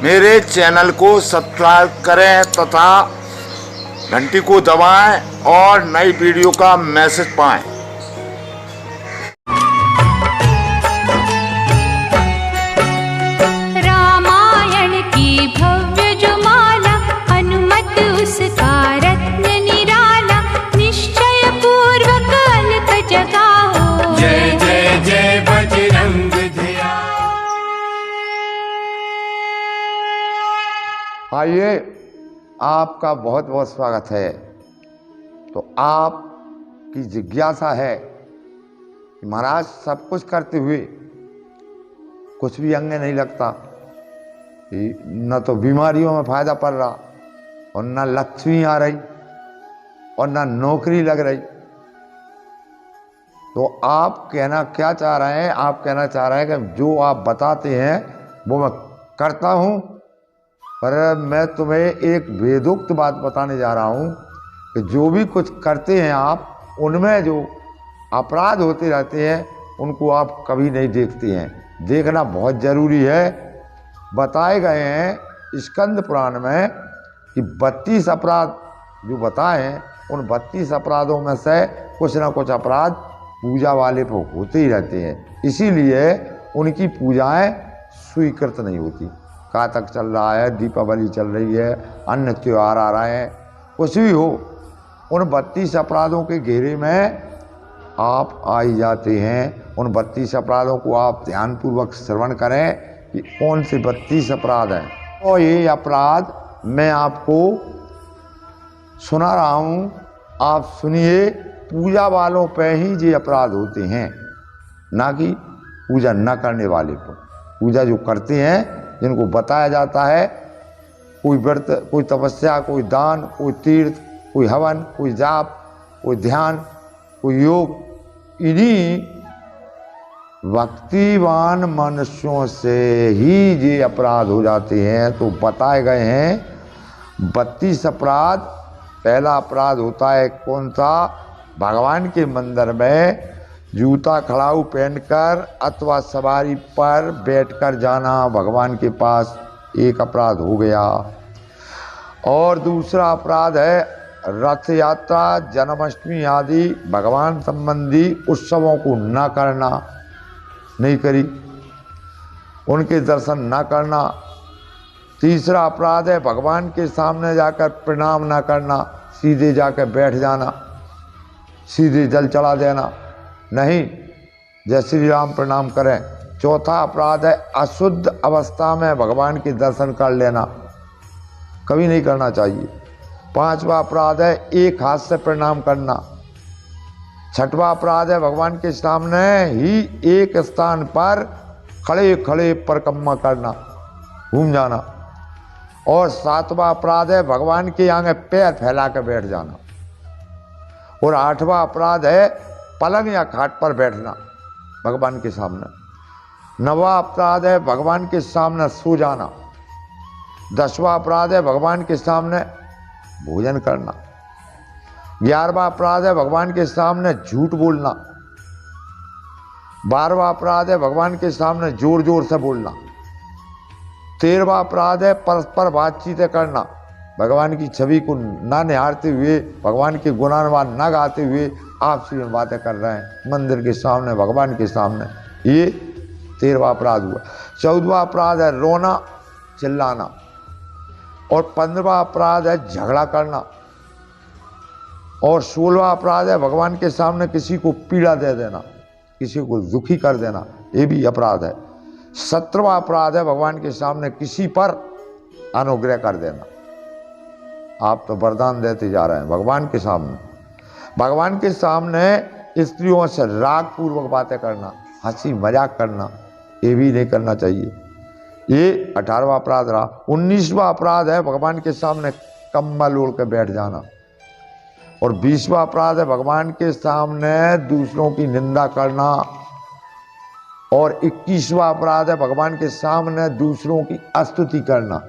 मेरे चैनल को सब्सक्राइब करें तथा घंटी को दबाएं और नई वीडियो का मैसेज पाएं। रामायण की भव्य जो माला, हनुमत उसका रत्न निराला, निश्चय पूर्वक अलख जगाओ। जय जय जय बजरंग धिया। आइए, आपका बहुत बहुत स्वागत है। तो आपकी जिज्ञासा है कि महाराज सब कुछ करते हुए कुछ भी अंग नहीं लगता, न तो बीमारियों में फायदा पड़ रहा और न लक्ष्मी आ रही और न नौकरी लग रही। तो आप कहना क्या चाह रहे हैं? आप कहना चाह रहे हैं कि जो आप बताते हैं वो मैं करता हूं, पर मैं तुम्हें एक वेदोक्त बात बताने जा रहा हूं कि जो भी कुछ करते हैं आप, उनमें जो अपराध होते रहते हैं उनको आप कभी नहीं देखते हैं। देखना बहुत जरूरी है। बताए गए हैं स्कंद पुराण में कि 32 अपराध जो बताए हैं, उन 32 अपराधों में से कुछ ना कुछ अपराध पूजा वाले पर होते ही रहते हैं। इसीलिए उनकी पूजाएं स्वीकृत नहीं होती। कातक चल रहा है, दीपावली चल रही है, अन्य त्योहार आ रहे हैं, कुछ भी हो, उन 32 अपराधों के घेरे में आप आ ही जाते हैं। उन 32 अपराधों को आप ध्यानपूर्वक श्रवण करें कि कौन से 32 अपराध हैं। और ये अपराध मैं आपको सुना रहा हूँ, आप सुनिए। पूजा वालों पे ही ये अपराध होते हैं, ना कि पूजा न करने वाले पर। पूजा जो करते हैं, जिनको बताया जाता है, कोई व्रत, कोई तपस्या, कोई दान, कोई तीर्थ, कोई हवन, कोई जाप, कोई ध्यान, कोई योग, इन्हीं भक्तिवान मनुष्यों से ही ये अपराध हो जाते हैं। तो बताए गए हैं 32 अपराध। पहला अपराध होता है कौन सा? भगवान के मंदिर में जूता खड़ाऊ पहनकर अथवा सवारी पर बैठकर जाना भगवान के पास, एक अपराध हो गया। और दूसरा अपराध है रथ यात्रा, जन्माष्टमी आदि भगवान संबंधी उत्सवों को न करना, नहीं करी, उनके दर्शन न करना। तीसरा अपराध है भगवान के सामने जाकर प्रणाम न करना, सीधे जाकर बैठ जाना, सीधे जल चढ़ा देना, नहीं, जय श्री राम प्रणाम करें। चौथा अपराध है अशुद्ध अवस्था में भगवान के दर्शन कर लेना, कभी नहीं करना चाहिए। पांचवा अपराध है एक हाथ से प्रणाम करना। छठवां अपराध है भगवान के सामने ही एक स्थान पर खड़े खड़े परिक्रमा करना, घूम जाना। और सातवां अपराध है भगवान के आगे पैर फैला कर बैठ जाना। और आठवां अपराध है पलंग या खाट पर बैठना भगवान के सामने। नवा अपराध है भगवान के सामने सो जाना। 10वां अपराध है भगवान के सामने भोजन करना। 11वां अपराध है भगवान के सामने झूठ बोलना। 12वां अपराध है भगवान के सामने जोर जोर से बोलना। 13वां अपराध है परस्पर बातचीत करना, भगवान की छवि को ना निहारते हुए, भगवान के गुणानुवाद ना गाते हुए आपसी में बातें कर रहे हैं मंदिर के सामने, भगवान के सामने। ये 13वां अपराध हुआ। 14वां अपराध है रोना चिल्लाना। और 15वां अपराध है झगड़ा करना। और 16वां अपराध है भगवान के सामने किसी को पीड़ा दे देना, किसी को दुखी कर देना, ये भी अपराध है। 17वां अपराध है भगवान के सामने किसी पर अनुग्रह कर देना। आप तो वरदान देते जा रहे हैं भगवान के सामने। भगवान के सामने स्त्रियों से राग पूर्वक बातें करना, हंसी मजाक करना, ये भी नहीं करना चाहिए। ये 18वां अपराध रहा। 19वां अपराध है भगवान के सामने कम्बल ओढ़ के बैठ जाना। और 20वां अपराध है भगवान के सामने दूसरों की निंदा करना। और 21वां अपराध है भगवान के सामने दूसरों की स्तुति करना।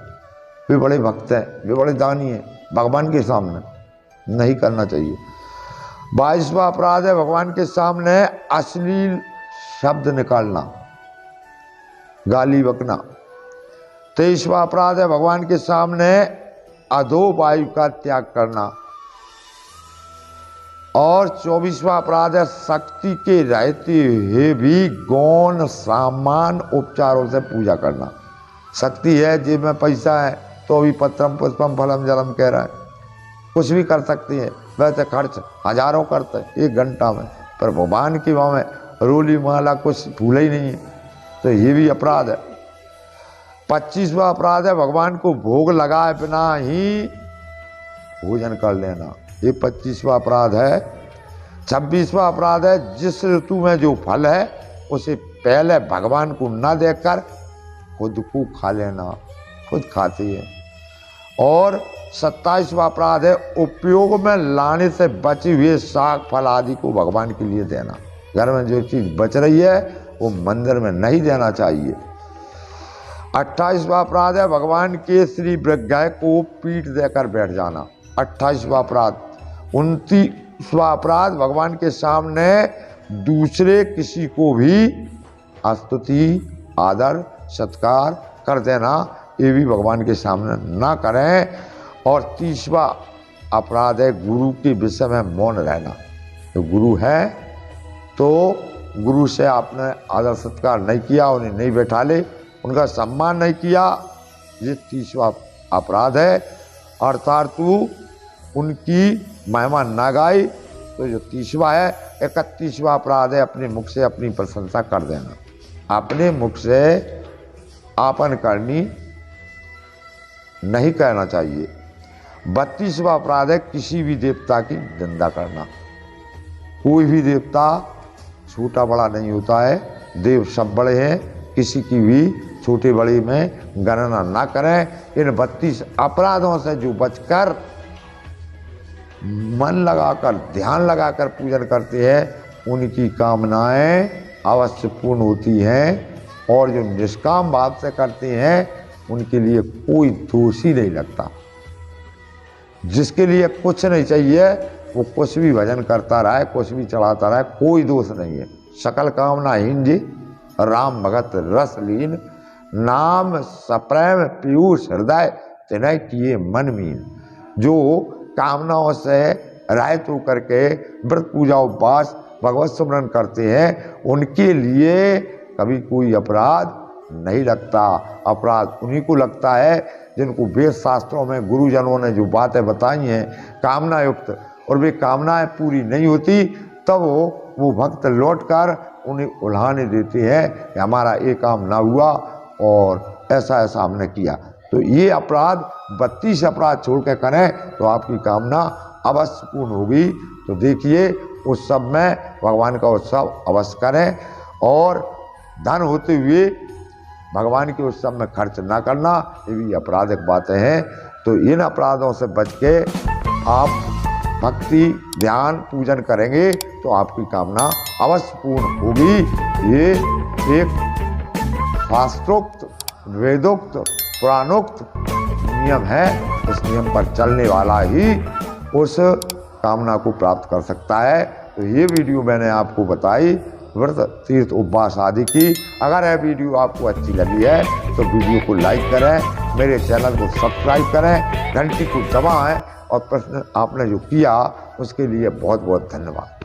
वे बड़े भक्त हैं, वे बड़े दानी हैं, भगवान के सामने नहीं करना चाहिए। 22वां अपराध है भगवान के सामने अश्लील शब्द निकालना, गाली बकना। 23वां अपराध है भगवान के सामने अधो वायु का त्याग करना। और 24वां अपराध है शक्ति के रहते हुए भी गौण सामान उपचारों से पूजा करना। शक्ति है, जेब में पैसा है, तो भी पत्रम पुष्पम फलम जलम कह रहा है, कुछ भी कर सकती है। वैसे खर्च हजारों करते हैं 1 घंटा में, पर भगवान की वहाँ में रोली माला कुछ भूला ही नहीं है, तो ये भी अपराध है। 25वां अपराध है भगवान को भोग लगाए बिना ही भोजन कर लेना, ये 25वां अपराध है। 26वां अपराध है जिस ऋतु में जो फल है उसे पहले भगवान को न देकर खुद को खा लेना, खुद खाती है। और 27वां अपराध है उपयोग में लाने से बचे हुए साग फल आदि को भगवान के लिए देना। घर में जो चीज़ बच रही है वो मंदिर में नहीं देना चाहिए। 28वां अपराध है भगवान के श्री विग्रह को पीठ देकर बैठ जाना, 28वां अपराध। 29वां अपराध भगवान के सामने दूसरे किसी को भी स्तुति आदर सत्कार कर देना, ये भी भगवान के सामने ना करें। और 30वां अपराध है गुरु के विषय में मौन रहना। तो गुरु है तो गुरु से आपने आदर सत्कार नहीं किया, उन्हें नहीं बैठा ले, उनका सम्मान नहीं किया, ये 30वां अपराध है। अर्थात तू उनकी महिमा ना गाई, तो जो 30वां है। 31वां अपराध है अपने मुख से अपनी प्रशंसा कर देना, अपने मुख से आपन करनी नहीं कहना चाहिए। 32वां अपराध है किसी भी देवता की निंदा करना। कोई भी देवता छोटा बड़ा नहीं होता है, देव सब बड़े हैं, किसी की भी छोटे बड़े में गणना ना करें। इन 32 अपराधों से जो बचकर मन लगाकर ध्यान लगाकर पूजन करते हैं उनकी कामनाएं अवश्य पूर्ण होती हैं, और जो निष्काम भाव से करते हैं उनके लिए कोई दोष ही नहीं लगता। जिसके लिए कुछ नहीं चाहिए वो कुछ भी भजन करता रहे, कुछ भी चढ़ाता रहे, कोई दोष नहीं है। सकल कामना हीन जी राम भगत रस लीन, नाम सप्रेम पीयूष हृदय तिनय किए मन मीन। जो कामनाओं से रहित होकर के व्रत पूजा उपवास भगवत स्मरण करते हैं उनके लिए कभी कोई अपराध नहीं लगता। अपराध उन्हीं को लगता है जिनको वेद शास्त्रों में गुरुजनों ने जो बातें बताई हैं कामना युक्त, और वे कामनाएं पूरी नहीं होती, तब वो भक्त लौटकर उन्हें उल्हाने देते हैं कि हमारा ये काम ना हुआ और ऐसा ऐसा हमने किया। तो ये अपराध 32 अपराध छोड़ के करें तो आपकी कामना अवश्य पूर्ण होगी। तो देखिए उत्सव में भगवान का उत्सव अवश्य करें, और धन होते हुए भगवान के उत्सव में खर्च ना करना, ये भी आपराधिक बातें हैं। तो इन अपराधों से बच के आप भक्ति ध्यान पूजन करेंगे तो आपकी कामना अवश्य पूर्ण होगी। ये एक शास्त्रोक्त वेदोक्त पुराणोक्त नियम है, इस नियम पर चलने वाला ही उस कामना को प्राप्त कर सकता है। तो ये वीडियो मैंने आपको बताई व्रत तीर्थ उपवास आदि की। अगर यह वीडियो आपको अच्छी लगी है तो वीडियो को लाइक करें, मेरे चैनल को सब्सक्राइब करें, घंटी को दबाएं, और प्रश्न आपने जो किया उसके लिए बहुत बहुत धन्यवाद।